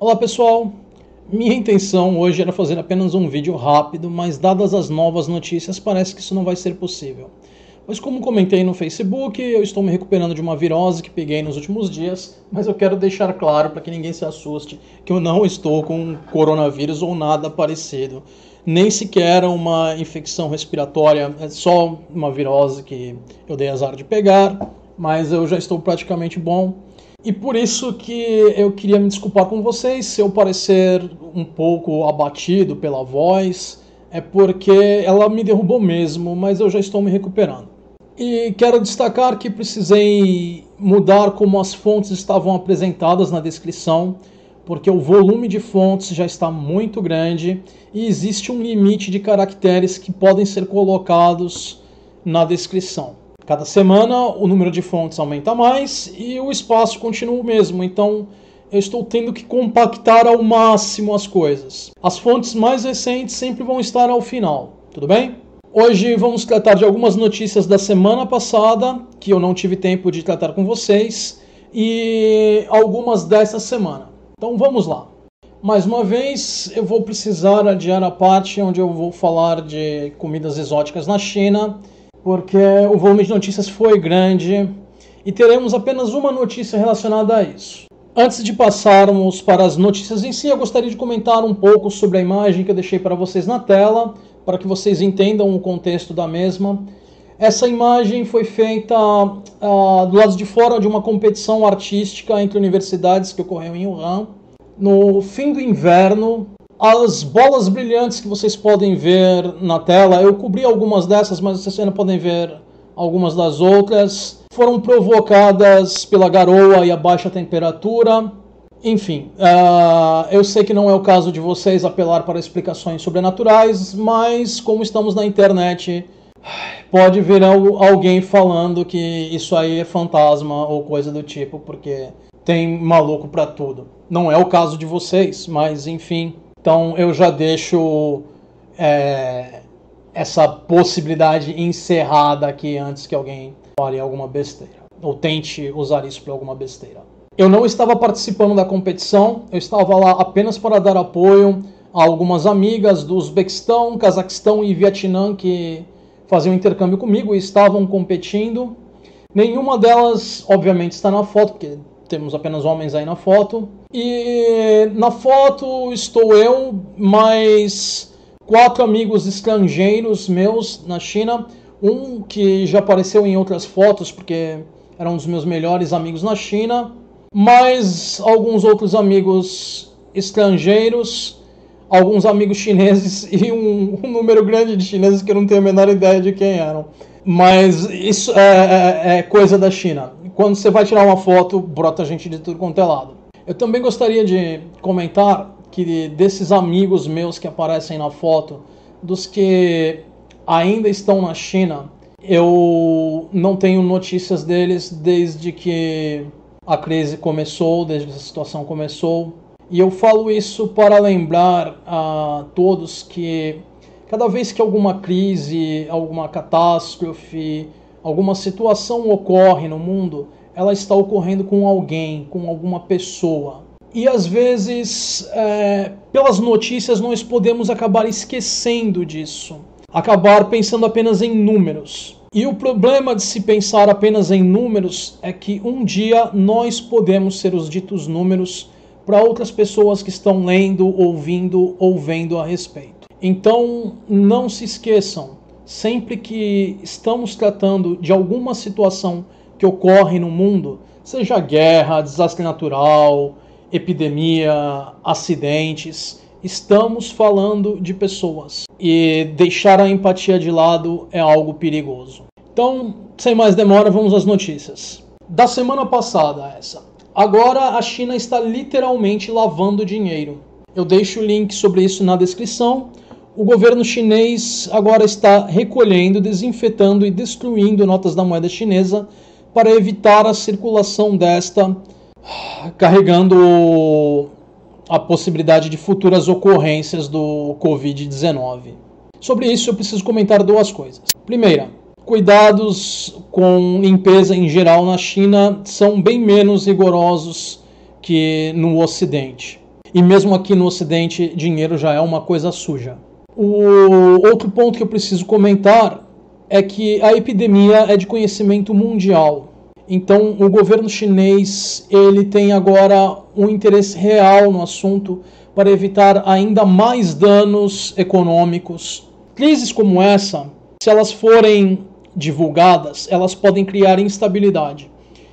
Olá pessoal, minha intenção hoje era fazer apenas um vídeo rápido, mas dadas as novas notícias parece que isso não vai ser possível. Mas como comentei no Facebook, eu estou me recuperando de uma virose que peguei nos últimos dias, mas eu quero deixar claro para que ninguém se assuste que eu não estou com coronavírus ou nada parecido. Nem sequer uma infecção respiratória, é só uma virose que eu dei azar de pegar, mas eu já estou praticamente bom. E por isso que eu queria me desculpar com vocês se eu parecer um pouco abatido pela voz, é porque ela me derrubou mesmo, mas eu já estou me recuperando. E quero destacar que precisei mudar como as fontes estavam apresentadas na descrição, porque o volume de fontes já está muito grande e existe um limite de caracteres que podem ser colocados na descrição. Cada semana o número de fontes aumenta mais e o espaço continua o mesmo, então eu estou tendo que compactar ao máximo as coisas. As fontes mais recentes sempre vão estar ao final, tudo bem? Hoje vamos tratar de algumas notícias da semana passada, que eu não tive tempo de tratar com vocês, e algumas dessa semana. Então vamos lá. Mais uma vez eu vou precisar adiar a parte onde eu vou falar de comidas exóticas na China, porque o volume de notícias foi grande e teremos apenas uma notícia relacionada a isso. Antes de passarmos para as notícias em si, eu gostaria de comentar um pouco sobre a imagem que eu deixei para vocês na tela, para que vocês entendam o contexto da mesma. Essa imagem foi feita do lado de fora de uma competição artística entre universidades que ocorreu em Wuhan. No fim do inverno, as bolas brilhantes que vocês podem ver na tela, eu cobri algumas dessas, mas vocês ainda podem ver algumas das outras, foram provocadas pela garoa e a baixa temperatura. Enfim, eu sei que não é o caso de vocês apelar para explicações sobrenaturais, mas como estamos na internet, pode vir alguém falando que isso aí é fantasma ou coisa do tipo, porque tem maluco para tudo. Não é o caso de vocês, mas enfim. Então eu já deixo essa possibilidade encerrada aqui antes que alguém fale alguma besteira, ou tente usar isso para alguma besteira. Eu não estava participando da competição, eu estava lá apenas para dar apoio a algumas amigas do Uzbequistão, Cazaquistão e Vietnã que faziam intercâmbio comigo e estavam competindo. Nenhuma delas, obviamente, está na foto, porque temos apenas homens aí na foto. E na foto estou eu, mais 4 amigos estrangeiros meus na China. Um que já apareceu em outras fotos, porque era um dos meus melhores amigos na China. Mais alguns outros amigos estrangeiros, alguns amigos chineses e um número grande de chineses que eu não tenho a menor ideia de quem eram. Mas isso é coisa da China. Quando você vai tirar uma foto, brota gente de tudo quanto é lado. Eu também gostaria de comentar que desses amigos meus que aparecem na foto, dos que ainda estão na China, eu não tenho notícias deles desde que a crise começou, desde que a situação começou. E eu falo isso para lembrar a todos que cada vez que alguma crise, alguma catástrofe, alguma situação ocorre no mundo, ela está ocorrendo com alguém, com alguma pessoa. E às vezes, pelas notícias, nós podemos acabar esquecendo disso. Acabar pensando apenas em números. E o problema de se pensar apenas em números é que um dia nós podemos ser os ditos números para outras pessoas que estão lendo, ouvindo ou vendo a respeito. Então, não se esqueçam, sempre que estamos tratando de alguma situação que ocorre no mundo, seja guerra, desastre natural, epidemia, acidentes, estamos falando de pessoas. E deixar a empatia de lado é algo perigoso. Então, sem mais demora, vamos às notícias. Da semana passada essa. Agora a China está literalmente lavando dinheiro. Eu deixo o link sobre isso na descrição. O governo chinês agora está recolhendo, desinfetando e destruindo notas da moeda chinesa para evitar a circulação desta, carregando a possibilidade de futuras ocorrências do Covid-19. Sobre isso eu preciso comentar 2 coisas. Primeira, cuidados com limpeza em geral na China são bem menos rigorosos que no Ocidente. E mesmo aqui no Ocidente, dinheiro já é uma coisa suja. O outro ponto que eu preciso comentar é que a epidemia é de conhecimento mundial. Então, o governo chinês ele tem agora um interesse real no assunto para evitar ainda mais danos econômicos. Crises como essa, se elas forem divulgadas, elas podem criar instabilidade.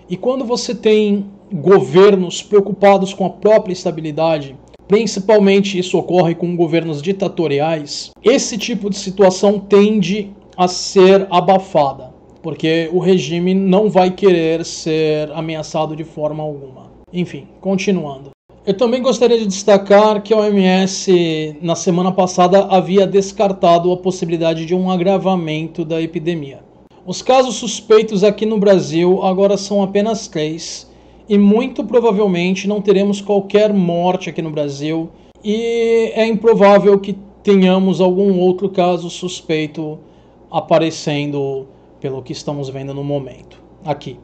E quando você tem governos preocupados com a própria estabilidade, principalmente isso ocorre com governos ditatoriais, esse tipo de situação tende a ser abafada, porque o regime não vai querer ser ameaçado de forma alguma. Enfim, continuando. Eu também gostaria de destacar que a OMS, na semana passada, havia descartado a possibilidade de um agravamento da epidemia. Os casos suspeitos aqui no Brasil agora são apenas 3, e muito provavelmente não teremos qualquer morte aqui no Brasil, e é improvável que tenhamos algum outro caso suspeito aparecendo pelo que estamos vendo no momento aqui.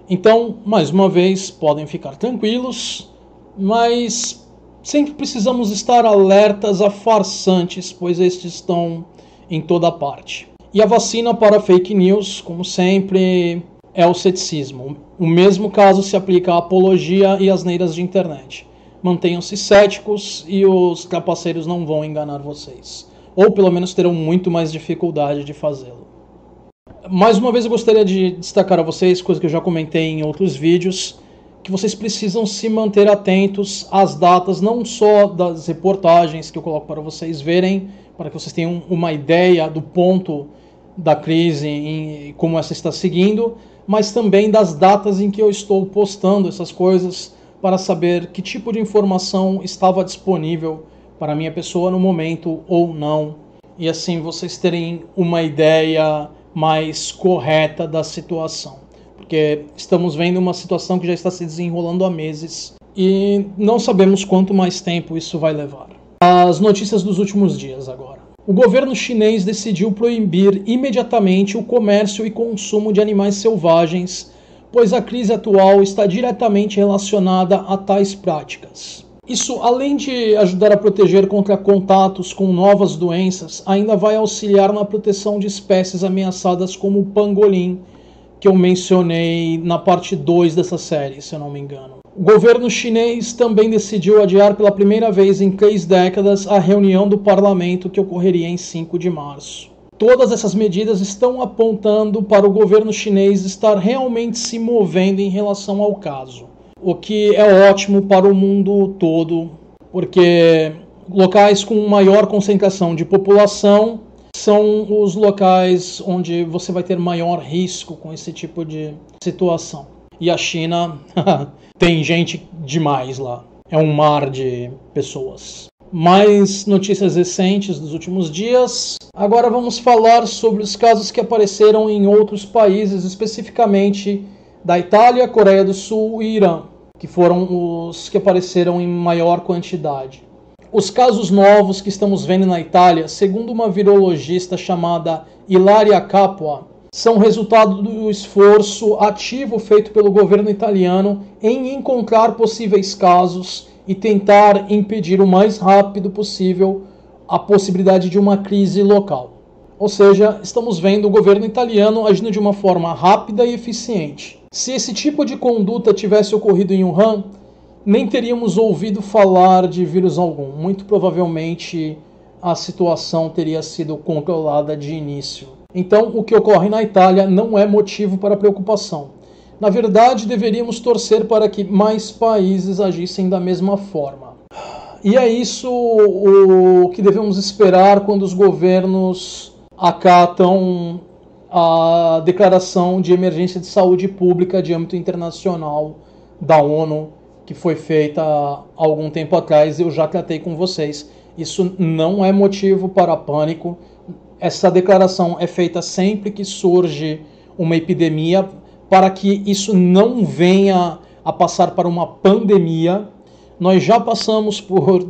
Então, mais uma vez, podem ficar tranquilos, mas sempre precisamos estar alertas a farsantes, pois estes estão em toda parte. E a vacina para fake news, como sempre, é o ceticismo. O mesmo caso se aplica à apologia e às asneiras de internet. Mantenham-se céticos e os trapaceiros não vão enganar vocês. Ou pelo menos terão muito mais dificuldade de fazê-lo. Mais uma vez eu gostaria de destacar a vocês, coisa que eu já comentei em outros vídeos, que vocês precisam se manter atentos às datas, não só das reportagens que eu coloco para vocês verem, para que vocês tenham uma ideia do ponto da crise e como essa está seguindo, mas também das datas em que eu estou postando essas coisas para saber que tipo de informação estava disponível para a minha pessoa no momento ou não, e assim vocês terem uma ideia mais correta da situação, porque estamos vendo uma situação que já está se desenrolando há meses e não sabemos quanto mais tempo isso vai levar. As notícias dos últimos dias agora. O governo chinês decidiu proibir imediatamente o comércio e consumo de animais selvagens, pois a crise atual está diretamente relacionada a tais práticas. Isso, além de ajudar a proteger contra contatos com novas doenças, ainda vai auxiliar na proteção de espécies ameaçadas como o pangolim, que eu mencionei na parte 2 dessa série, se eu não me engano. O governo chinês também decidiu adiar pela primeira vez em 3 décadas a reunião do parlamento que ocorreria em 5 de março. Todas essas medidas estão apontando para o governo chinês estar realmente se movendo em relação ao caso, o que é ótimo para o mundo todo, porque locais com maior concentração de população são os locais onde você vai ter maior risco com esse tipo de situação. E a China tem gente demais lá. É um mar de pessoas. Mais notícias recentes dos últimos dias. Agora vamos falar sobre os casos que apareceram em outros países, especificamente da Itália, Coreia do Sul e Irã, que foram os que apareceram em maior quantidade. Os casos novos que estamos vendo na Itália, segundo uma virologista chamada Ilaria Capua, são resultado do esforço ativo feito pelo governo italiano em encontrar possíveis casos e tentar impedir o mais rápido possível a possibilidade de uma crise local. Ou seja, estamos vendo o governo italiano agindo de uma forma rápida e eficiente. Se esse tipo de conduta tivesse ocorrido em Wuhan, nem teríamos ouvido falar de vírus algum. Muito provavelmente a situação teria sido controlada de início. Então, o que ocorre na Itália não é motivo para preocupação. Na verdade, deveríamos torcer para que mais países agissem da mesma forma. E é isso o que devemos esperar quando os governos acatam a declaração de emergência de saúde pública de âmbito internacional da ONU, que foi feita há algum tempo atrás. Eu já tratei com vocês. Isso não é motivo para pânico. Essa declaração é feita sempre que surge uma epidemia, para que isso não venha a passar para uma pandemia. Nós já passamos por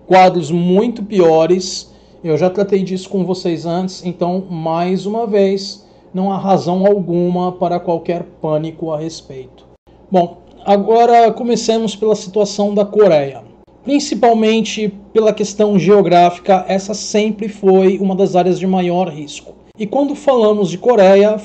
quadros muito piores, eu já tratei disso com vocês antes, então, mais uma vez, não há razão alguma para qualquer pânico a respeito. Bom, agora comecemos pela situação da Coreia. Principalmente pela questão geográfica, essa sempre foi uma das áreas de maior risco. E quando falamos de Coreia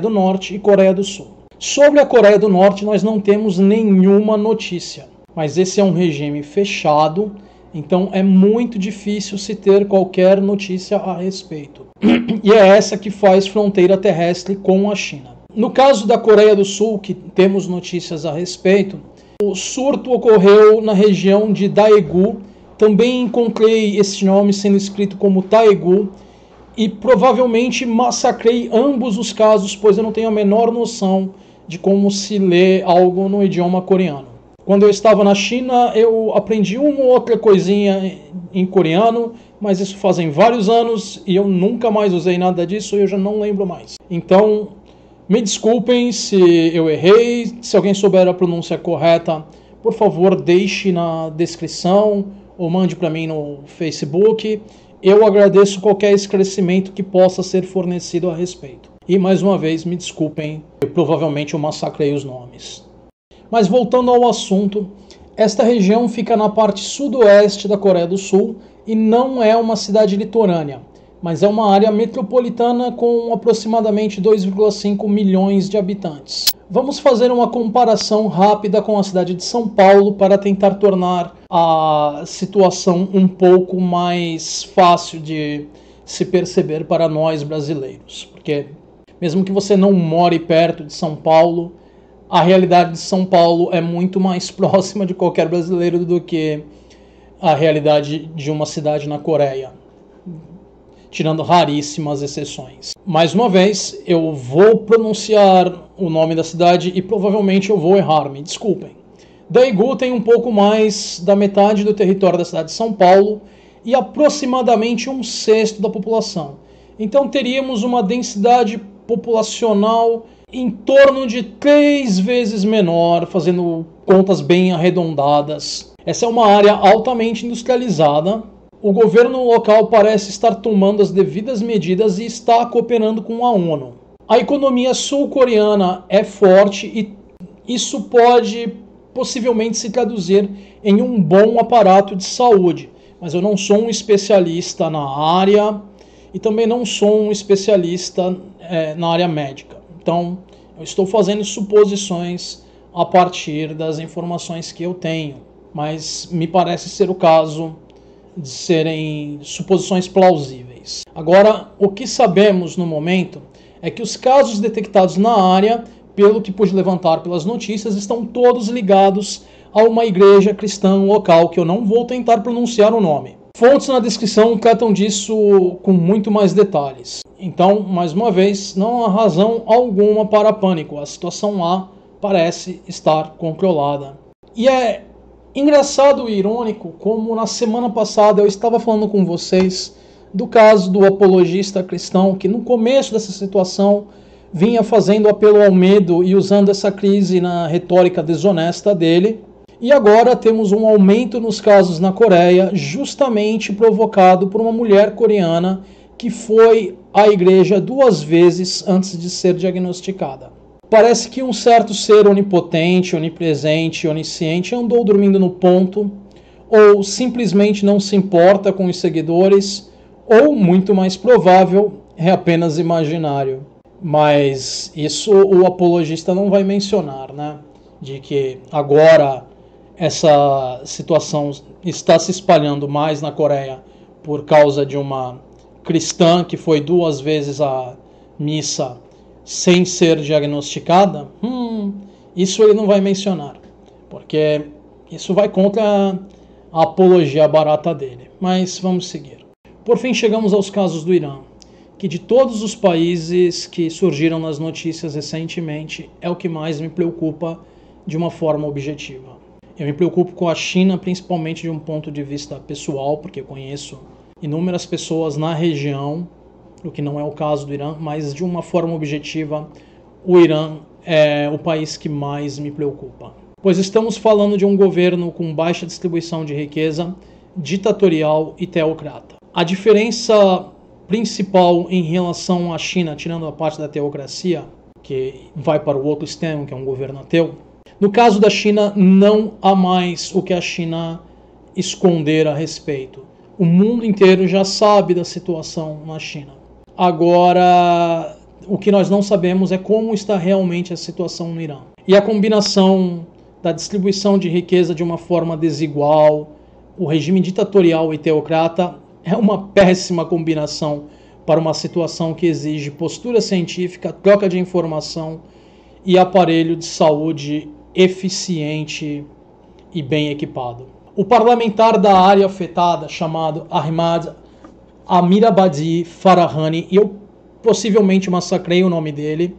do Norte e Coreia do Sul. Sobre a Coreia do Norte, nós não temos nenhuma notícia, mas esse é um regime fechado, então é muito difícil se ter qualquer notícia a respeito. E é essa que faz fronteira terrestre com a China. No caso da Coreia do Sul, que temos notícias a respeito, o surto ocorreu na região de Daegu. Também encontrei esse nome sendo escrito como Taegu e provavelmente massacrei ambos os casos, pois eu não tenho a menor noção de como se lê algo no idioma coreano. Quando eu estava na China, eu aprendi uma ou outra coisinha em coreano, mas isso fazem vários anos e eu nunca mais usei nada disso e eu já não lembro mais. Então, me desculpem se eu errei, se alguém souber a pronúncia correta, por favor, deixe na descrição ou mande para mim no Facebook. Eu agradeço qualquer esclarecimento que possa ser fornecido a respeito. E mais uma vez, me desculpem, provavelmente eu massacrei os nomes. Mas voltando ao assunto, esta região fica na parte sudoeste da Coreia do Sul e não é uma cidade litorânea, mas é uma área metropolitana com aproximadamente 2,5 milhões de habitantes. Vamos fazer uma comparação rápida com a cidade de São Paulo para tentar tornar a situação um pouco mais fácil de se perceber para nós brasileiros. Porque mesmo que você não more perto de São Paulo, a realidade de São Paulo é muito mais próxima de qualquer brasileiro do que a realidade de uma cidade na Coreia, tirando raríssimas exceções. Mais uma vez, eu vou pronunciar o nome da cidade e provavelmente eu vou errar, me desculpem. Daegu tem um pouco mais da metade do território da cidade de São Paulo e aproximadamente 1/6 da população. Então teríamos uma densidade populacional em torno de 3 vezes menor, fazendo contas bem arredondadas. Essa é uma área altamente industrializada. O governo local parece estar tomando as devidas medidas e está cooperando com a ONU. A economia sul-coreana é forte e isso pode possivelmente se traduzir em um bom aparato de saúde. Mas eu não sou um especialista na área e também não sou um especialista na área médica. Então, eu estou fazendo suposições a partir das informações que eu tenho. Mas me parece ser o caso de serem suposições plausíveis. Agora, o que sabemos no momento é que os casos detectados na área, pelo que pude levantar pelas notícias, estão todos ligados a uma igreja cristã local, que eu não vou tentar pronunciar o nome. Fontes na descrição tratam disso com muito mais detalhes. Então, mais uma vez, não há razão alguma para pânico. A situação lá parece estar controlada. E é engraçado e irônico como na semana passada eu estava falando com vocês do caso do apologista cristão que no começo dessa situação vinha fazendo apelo ao medo e usando essa crise na retórica desonesta dele. E agora temos um aumento nos casos na Coreia, justamente provocado por uma mulher coreana que foi à igreja 2 vezes antes de ser diagnosticada. Parece que um certo ser onipotente, onipresente, onisciente andou dormindo no ponto, ou simplesmente não se importa com os seguidores, ou, muito mais provável, é apenas imaginário. Mas isso o apologista não vai mencionar, né? De que agora essa situação está se espalhando mais na Coreia por causa de uma cristã que foi 2 vezes à missa sem ser diagnosticada. Isso ele não vai mencionar, porque isso vai contra a apologia barata dele. Mas vamos seguir. Por fim, chegamos aos casos do Irã, que de todos os países que surgiram nas notícias recentemente, é o que mais me preocupa de uma forma objetiva. Eu me preocupo com a China, principalmente de um ponto de vista pessoal, porque conheço inúmeras pessoas na região, o que não é o caso do Irã, mas de uma forma objetiva, o Irã é o país que mais me preocupa. Pois estamos falando de um governo com baixa distribuição de riqueza, ditatorial e teocrata. A diferença principal em relação à China, tirando a parte da teocracia, que vai para o outro extremo, que é um governo ateu, no caso da China não há mais o que a China esconder a respeito. O mundo inteiro já sabe da situação na China. Agora, o que nós não sabemos é como está realmente a situação no Irã. E a combinação da distribuição de riqueza de uma forma desigual, o regime ditatorial e teocrata, é uma péssima combinação para uma situação que exige postura científica, troca de informação e aparelho de saúde eficiente e bem equipado. O parlamentar da área afetada, chamado Ahmad Amirabadi Farahani, e eu possivelmente massacrei o nome dele,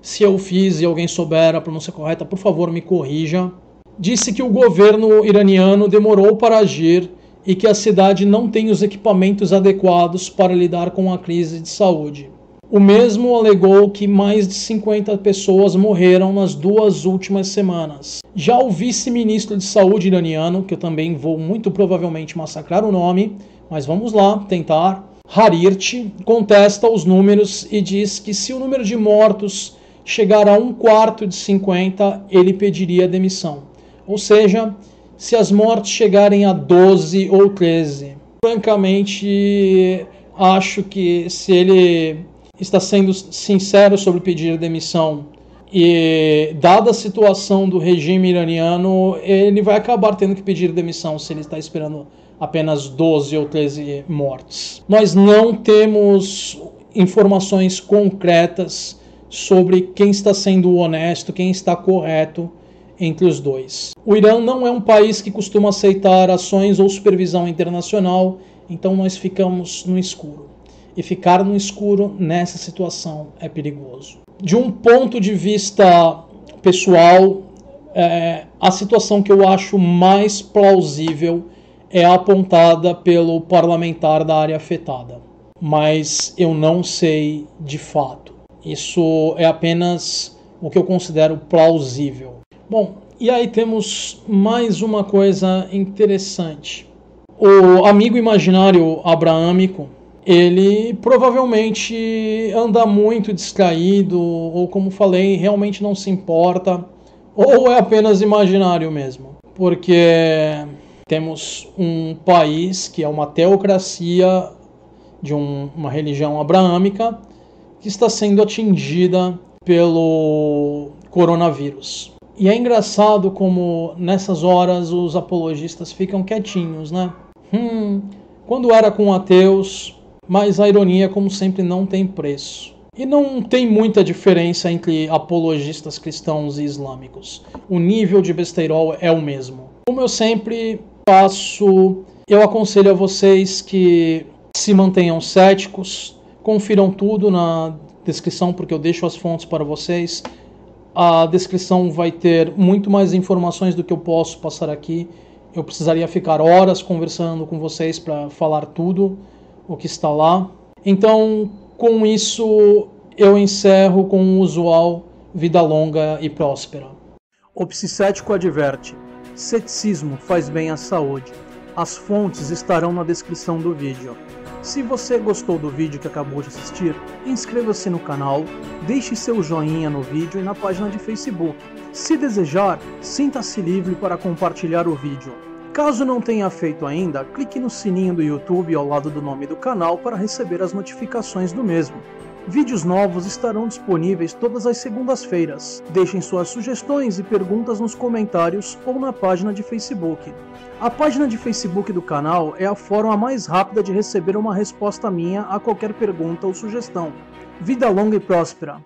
se eu fiz e alguém souber a pronúncia correta, por favor me corrija, disse que o governo iraniano demorou para agir e que a cidade não tem os equipamentos adequados para lidar com a crise de saúde. O mesmo alegou que mais de 50 pessoas morreram nas 2 últimas semanas. Já o vice-ministro de saúde iraniano, que eu também vou muito provavelmente massacrar o nome, mas vamos lá tentar, Harirt, contesta os números e diz que se o número de mortos chegar a 1/4 de 50, ele pediria demissão. Ou seja, se as mortes chegarem a 12 ou 13. Francamente, acho que se ele está sendo sincero sobre pedir demissão e, dada a situação do regime iraniano, ele vai acabar tendo que pedir demissão se ele está esperando apenas 12 ou 13 mortes. Nós não temos informações concretas sobre quem está sendo honesto, quem está correto entre os dois. O Irã não é um país que costuma aceitar ações ou supervisão internacional, então nós ficamos no escuro. E ficar no escuro nessa situação é perigoso. De um ponto de vista pessoal, a situação que eu acho mais plausível é apontada pelo parlamentar da área afetada. Mas eu não sei de fato. Isso é apenas o que eu considero plausível. Bom, e aí temos mais uma coisa interessante. O amigo imaginário abraâmico, ele provavelmente anda muito distraído, ou como falei, realmente não se importa, ou é apenas imaginário mesmo. Porque temos um país que é uma teocracia de uma religião abraâmica que está sendo atingida pelo coronavírus. E é engraçado como nessas horas os apologistas ficam quietinhos, né? Quando era com ateus, mas a ironia, como sempre, não tem preço. E não tem muita diferença entre apologistas cristãos e islâmicos. O nível de besteirol é o mesmo. Como eu sempre faço, eu aconselho a vocês que se mantenham céticos, confiram tudo na descrição, porque eu deixo as fontes para vocês. A descrição vai ter muito mais informações do que eu posso passar aqui. Eu precisaria ficar horas conversando com vocês para falar tudo o que está lá. Então, com isso, eu encerro com o usual vida longa e próspera. O Psicético adverte: ceticismo faz bem à saúde. As fontes estarão na descrição do vídeo. Se você gostou do vídeo que acabou de assistir, inscreva-se no canal, deixe seu joinha no vídeo e na página de Facebook. Se desejar, sinta-se livre para compartilhar o vídeo. Caso não tenha feito ainda, clique no sininho do YouTube ao lado do nome do canal para receber as notificações do mesmo. Vídeos novos estarão disponíveis todas as segundas-feiras. Deixem suas sugestões e perguntas nos comentários ou na página de Facebook. A página de Facebook do canal é a forma mais rápida de receber uma resposta minha a qualquer pergunta ou sugestão. Vida longa e próspera!